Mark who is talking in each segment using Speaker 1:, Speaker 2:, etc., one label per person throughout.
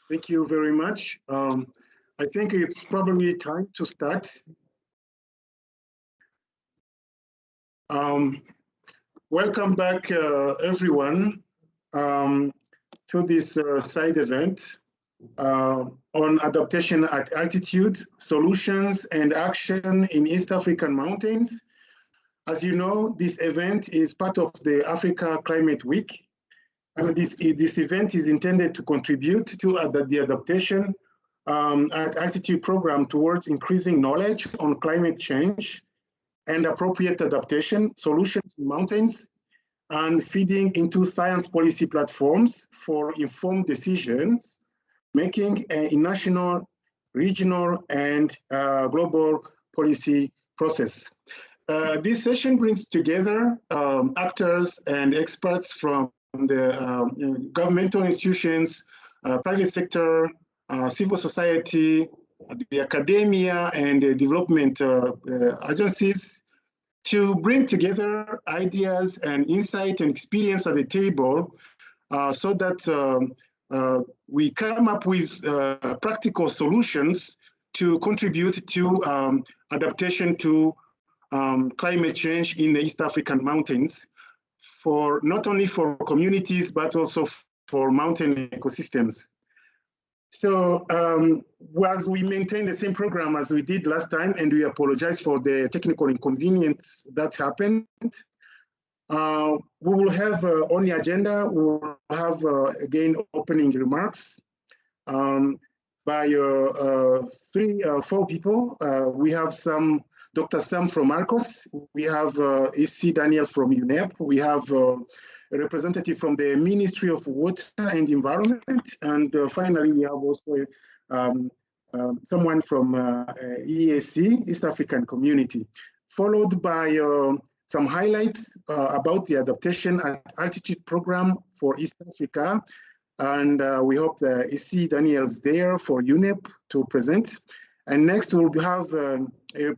Speaker 1: Thank you very much. I think it's probably time to start. Welcome back, everyone, to this side event on adaptation at altitude, solutions and action in East African mountains. As you know, this event is part of the Africa Climate Week. And this event is intended to contribute to the adaptation at altitude program towards increasing knowledge on climate change and appropriate adaptation solutions in mountains, and feeding into science policy platforms for informed decisions making in national, regional, and global policy process. This session brings together actors and experts from the governmental institutions, private sector, civil society, the academia, and the development agencies to bring together ideas and insight and experience at the table so that we come up with practical solutions to contribute to adaptation to climate change in the East African mountains, for not only for communities, but also for mountain ecosystems. So as we maintain the same program as we did last time, and we apologize for the technical inconvenience that happened, we will have on the agenda, we will have again opening remarks by four people. We have Dr. Sam from ARCOS, we have AC Daniel from UNEP, we have a representative from the Ministry of Water and Environment, and finally we have also someone from EAC, East African Community, followed by some highlights about the adaptation at altitude program for East Africa. And we hope that AC Daniel's there for UNEP to present. And next we'll have a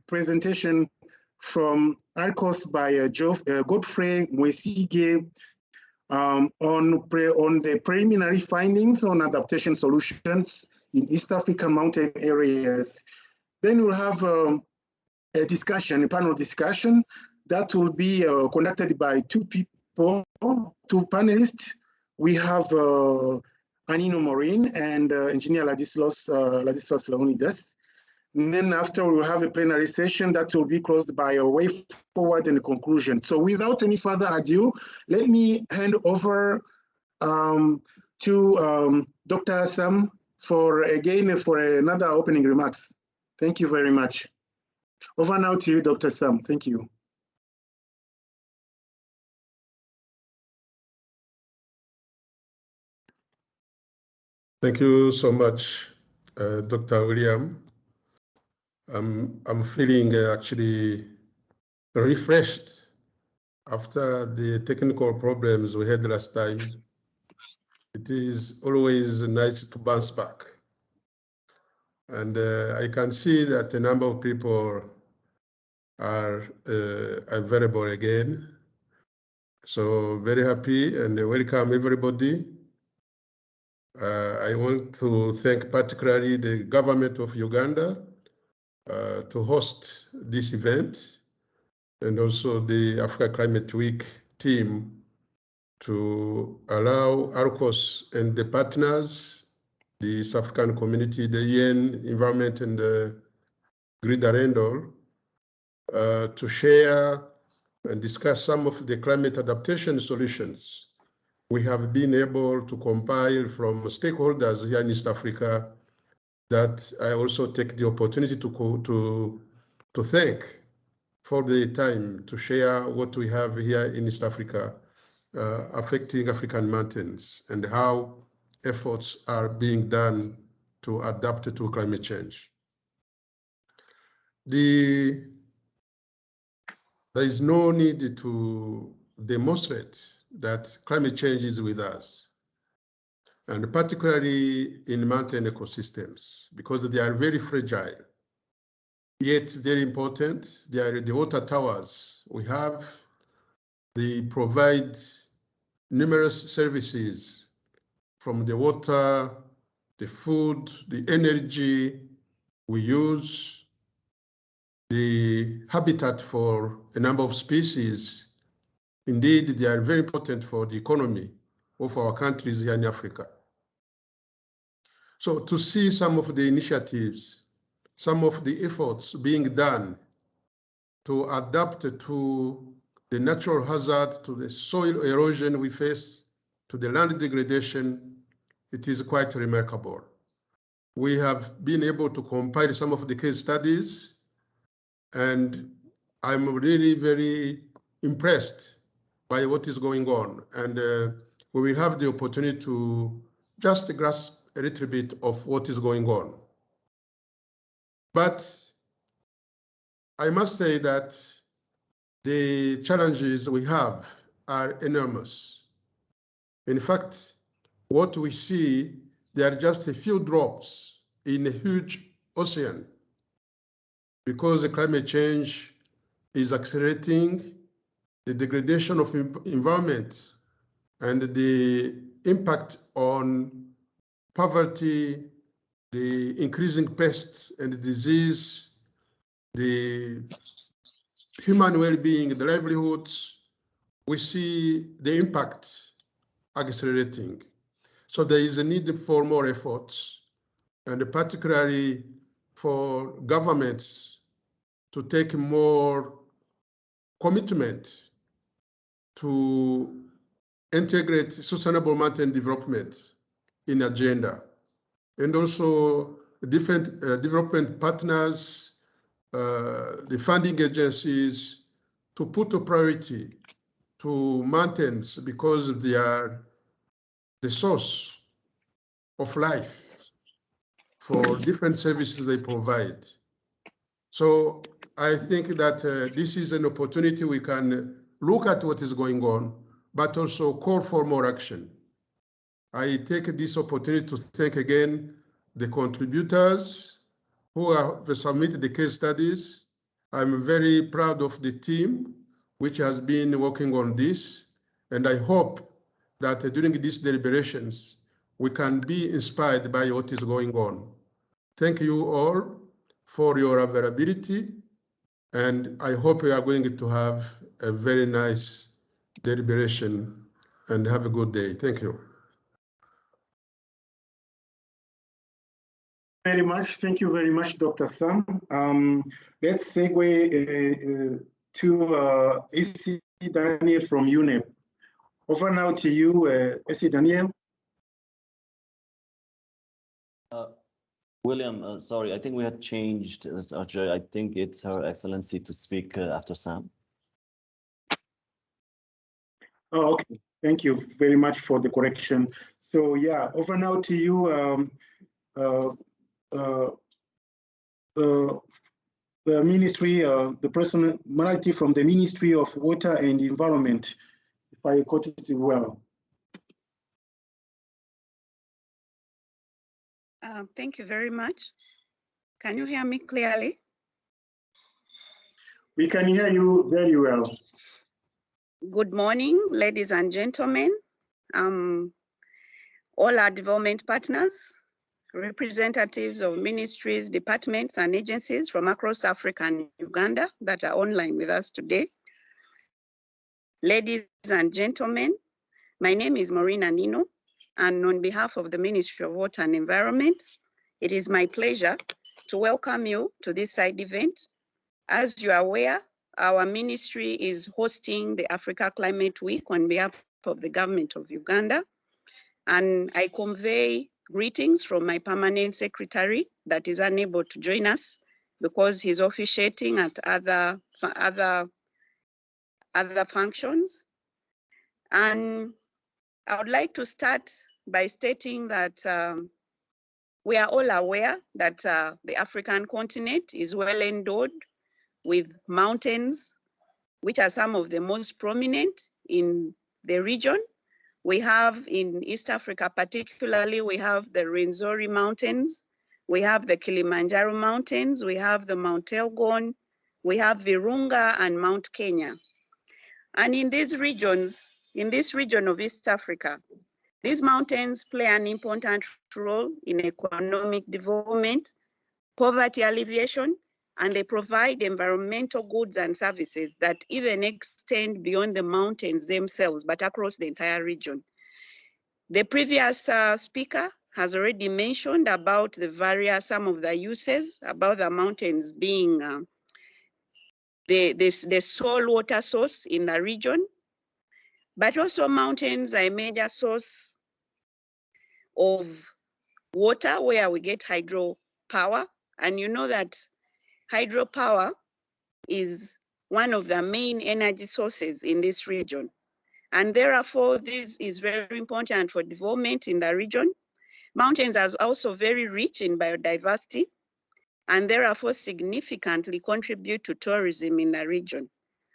Speaker 1: presentation from ARCOS by Godfrey Mwesige on the preliminary findings on adaptation solutions in East African mountain areas. Then we'll have a discussion, a panel discussion that will be conducted by two panelists. We have Anino Maureen and engineer Ladislas Leonidas. And then after we will have a plenary session that will be closed by a way forward and a conclusion. So without any further ado, let me hand over to Dr. Sam for another opening remarks. Thank you very much. Over now to you, Dr. Sam. Thank you.
Speaker 2: Thank you so much, Dr. William. I'm feeling actually refreshed after the technical problems we had last time. It is always nice to bounce back. And I can see that a number of people are available again. So very happy and welcome everybody. I want to thank particularly the Government of Uganda to host this event, and also the Africa Climate Week team to allow ARCOS and the partners, the South African community, the UN Environment and the GRID-Arendal, to share and discuss some of the climate adaptation solutions we have been able to compile from stakeholders here in East Africa, that I also take the opportunity to thank for the time to share what we have here in East Africa affecting African mountains and how efforts are being done to adapt to climate change. There is no need to demonstrate that climate change is with us, and particularly in mountain ecosystems, because they are very fragile, yet very important. They are the water towers we have. They provide numerous services, from the water the food, the energy we use, the habitat for a number of species. Indeed, they are very important for the economy of our countries here in Africa. So to see some of the initiatives, some of the efforts being done to adapt to the natural hazard, to the soil erosion we face, to the land degradation, it is quite remarkable. We have been able to compile some of the case studies, and I'm really very impressed by what is going on. And we will have the opportunity to just grasp a little bit of what is going on. But I must say that the challenges we have are enormous. In fact, what we see, there are just a few drops in a huge ocean, because the climate change is accelerating the degradation of environment and the impact on poverty, the increasing pests and disease, the human well-being, the livelihoods. We see the impact accelerating. So there is a need for more efforts, and particularly for governments to take more commitment to integrate sustainable mountain development in agenda, and also different development partners, the funding agencies, to put a priority to mountains, because they are the source of life for different services they provide. So I think that this is an opportunity we can look at what is going on, but also call for more action. I take this opportunity to thank again the contributors who have submitted the case studies. I'm very proud of the team which has been working on this, and I hope that during these deliberations, we can be inspired by what is going on. Thank you all for your availability, and I hope we are going to have a very nice deliberation, and have a good day. Thank you.
Speaker 1: Very much. Thank you very much, Dr. Sam. Let's segue to AC Daniel from UNEP. Over now to you, AC Daniel.
Speaker 3: William, sorry, I think we had changed. I think it's Her Excellency to speak after Sam.
Speaker 1: Oh, okay. Thank you very much for the correction. So yeah, over now to you, the ministry, the personality from the Ministry of Water and Environment, if I quoted it well.
Speaker 4: Thank you very much. Can you hear me clearly?
Speaker 1: We can hear you very well.
Speaker 4: Good morning, ladies and gentlemen, all our development partners, representatives of ministries, departments, and agencies from across Africa and Uganda that are online with us today. Ladies and gentlemen, my name is Maureen Anino, and on behalf of the Ministry of Water and Environment, it is my pleasure to welcome you to this side event. As you are aware, our ministry is hosting the Africa Climate Week on behalf of the Government of Uganda, and I convey greetings from my permanent secretary that is unable to join us because he's officiating at other functions. And I would like to start by stating that we are all aware that the African continent is well endowed with mountains, which are some of the most prominent in the region. We have in East Africa particularly, we have the Rwenzori Mountains, we have the Kilimanjaro Mountains, we have the Mount Elgon, we have Virunga and Mount Kenya. And in these regions, in this region of East Africa, These mountains play an important role in economic development, poverty alleviation, and they provide environmental goods and services that even extend beyond the mountains themselves, but across the entire region. The previous speaker has already mentioned about some of the uses, about the mountains being the sole water source in the region, but also mountains are a major source of water where we get hydropower. And you know that hydropower is one of the main energy sources in this region. And therefore, this is very important for development in the region. Mountains are also very rich in biodiversity and therefore significantly contribute to tourism in the region.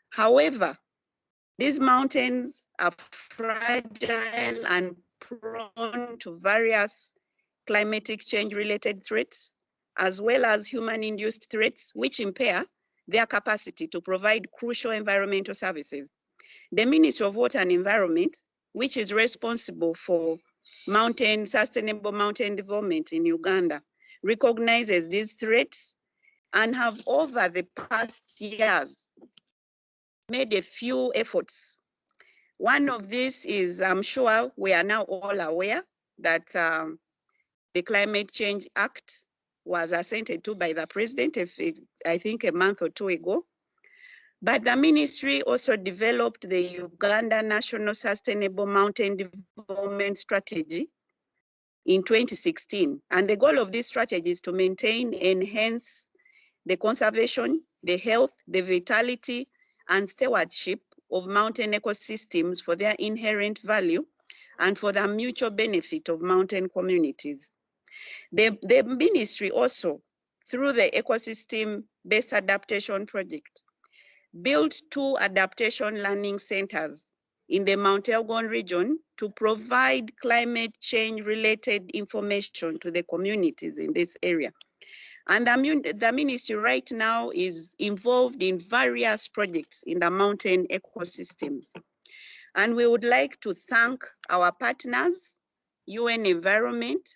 Speaker 4: However, these mountains are fragile and prone to various climatic change related threats, as well as human-induced threats, which impair their capacity to provide crucial environmental services. The Ministry of Water and Environment, which is responsible for sustainable mountain development in Uganda, recognizes these threats and have over the past years made a few efforts. One of these is, I'm sure we are now all aware that the Climate Change Act was assented to by the president, I think a month or two ago. But the ministry also developed the Uganda National Sustainable Mountain Development Strategy in 2016. And the goal of this strategy is to maintain, enhance the conservation, the health, the vitality, and stewardship of mountain ecosystems for their inherent value and for the mutual benefit of mountain communities. The ministry also, through the ecosystem-based adaptation project, built 2 adaptation learning centers in the Mount Elgon region to provide climate change related information to the communities in this area. And the ministry right now is involved in various projects in the mountain ecosystems. And we would like to thank our partners, UN Environment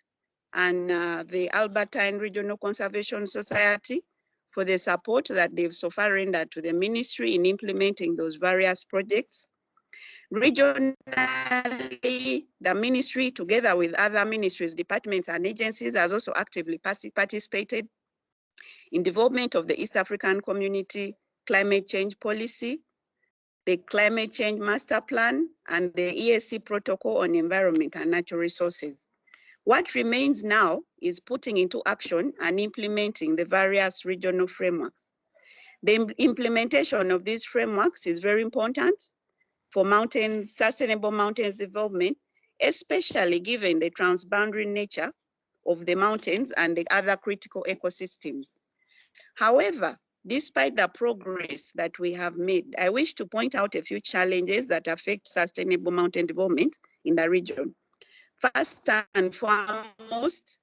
Speaker 4: and the Albertine Rift Conservation Society, for the support that they've so far rendered to the ministry in implementing those various projects. Regionally, the ministry, together with other ministries, departments, and agencies, has also actively participated in development of the East African Community Climate Change Policy, the Climate Change Master Plan, and the ESC Protocol on Environment and Natural Resources. What remains now is putting into action and implementing the various regional frameworks. The implementation of these frameworks is very important for sustainable mountains development, especially given the transboundary nature of the mountains and the other critical ecosystems. However, despite the progress that we have made, I wish to point out a few challenges that affect sustainable mountain development in the region. First and foremost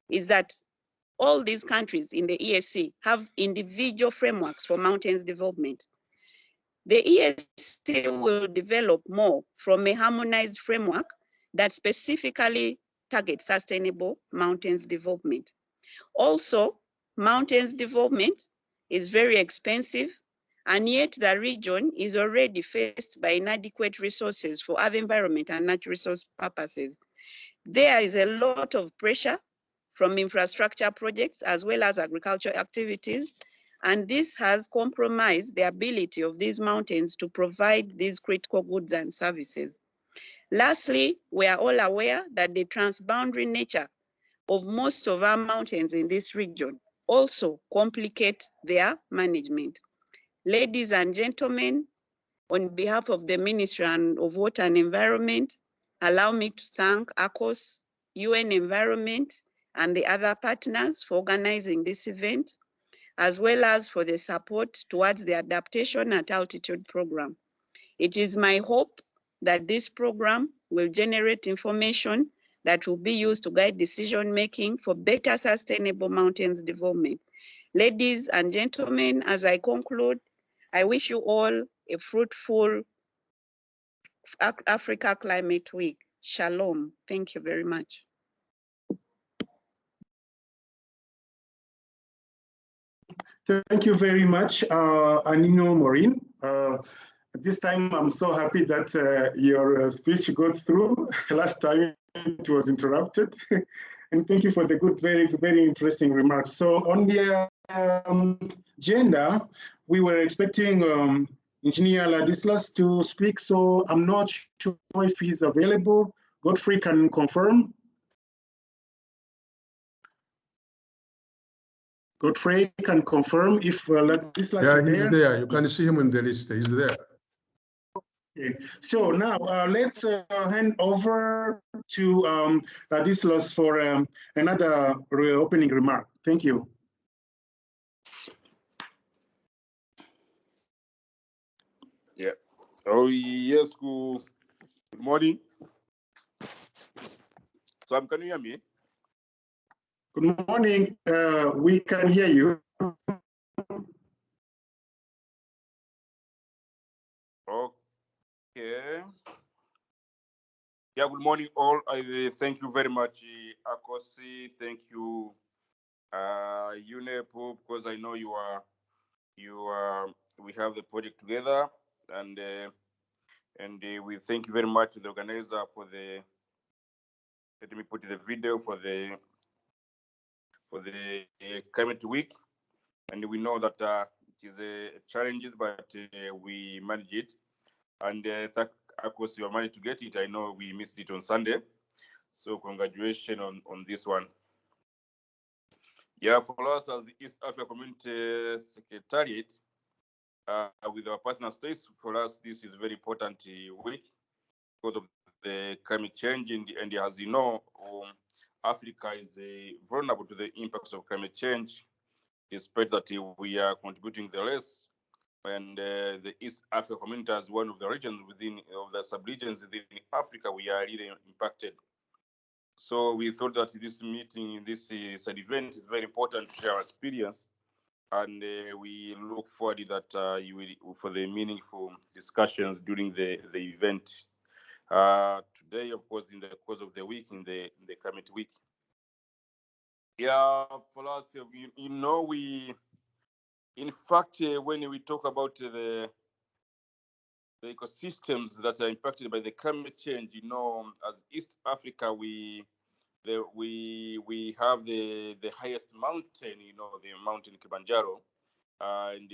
Speaker 4: is that all these countries in the ESC have individual frameworks for mountains development. The ESC will develop more from a harmonized framework that specifically targets sustainable mountains development. Also, mountains development is very expensive, and yet the region is already faced by inadequate resources for other environment and natural resource purposes. There is a lot of pressure from infrastructure projects as well as agricultural activities, and this has compromised the ability of these mountains to provide these critical goods and services. Lastly, we are all aware that the transboundary nature of most of our mountains in this region also complicate their management. Ladies and gentlemen, on behalf of the Ministry of Water and Environment, allow me to thank ARCOS, UN Environment, and the other partners for organizing this event, as well as for the support towards the Adaptation at Altitude program. It is my hope that this program will generate information that will be used to guide decision-making for better sustainable mountains development. Ladies and gentlemen, as I conclude, I wish you all a fruitful Africa Climate Week. Shalom. Thank you very much.
Speaker 1: Thank you very much, Anino Maureen. This time, I'm so happy that your speech got through. Last time it was interrupted. And thank you for the good, very, very interesting remarks. So on the agenda, we were expecting Engineer Ladislas to speak, so I'm not sure if he's available. Godfrey can confirm. Godfrey can confirm if Ladislas is there.
Speaker 2: He's there. You can see him in the list. He's there.
Speaker 1: Okay. So now let's hand over to Ladislas for another opening remark. Thank you.
Speaker 5: Yeah. Oh, yes. Good morning. Sam, can you hear me?
Speaker 1: Good morning. We can hear you.
Speaker 5: Okay. Yeah, good morning all. I thank you very much, ARCOS. Thank you, UNEP, because I know we have the project together, and we thank you very much to the organizer for the. Let me put the video for the climate week, and we know that it is a challenge, but we manage it, and of course you managed to get it. I know we missed it on Sunday, so congratulations on this one. Yeah, for us as the East Africa Community Secretariat, with our partner states, for us this is very important week because of the climate change, and as you know, Africa is vulnerable to the impacts of climate change, despite that we are contributing the less. And the East Africa community as one of the regions of the sub-regions within Africa, we are really impacted. So we thought that this meeting, this side event is very important to share our experience, and we look forward that you will for the meaningful discussions during the event. Today, of course, in the course of the week, in the climate week. Yeah, for us, you know, in fact, when we talk about the ecosystems that are impacted by the climate change, you know, as East Africa, we have the highest mountain, you know, the mountain Kilimanjaro, and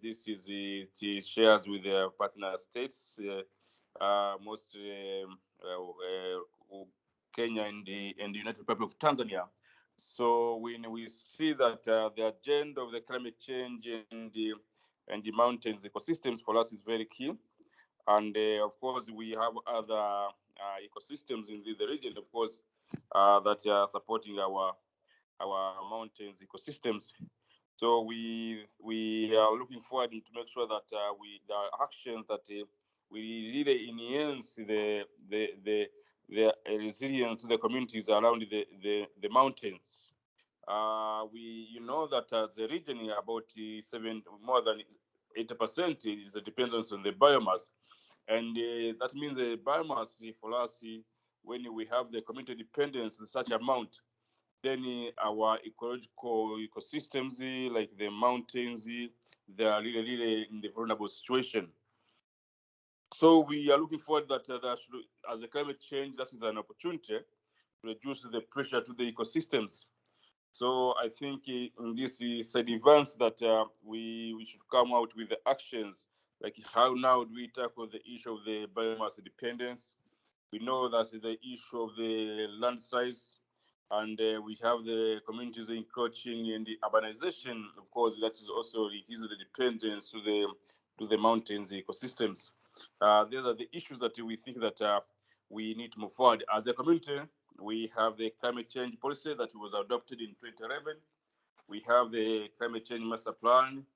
Speaker 5: this is it shares with the partner states, most Kenya and the United Republic of Tanzania. So when we see that the agenda of the climate change and the mountains ecosystems for us is very key, and of course we have other ecosystems in the region, of course, that are supporting our mountains ecosystems. So we are looking forward to make sure that the actions that we really enhance the resilience to the communities around the mountains. You know that as a region, about more than 80% is the dependence on the biomass, and that means the biomass for us, when we have the community dependence in such amount, then our ecological ecosystems, like the mountains, they are really in the vulnerable situation. So we are looking forward that as a climate change, that is an opportunity to reduce the pressure to the ecosystems. So I think in this side events that we should come out with the actions, like how now do we tackle the issue of the biomass dependence? We know that the issue of the land size, and we have the communities encroaching in the urbanization. Of course, that is also increasing the dependence to the mountains ecosystems. These are the issues that we think that we need to move forward as a community. We have the climate change policy that was adopted in 2011. We have the climate change master plan,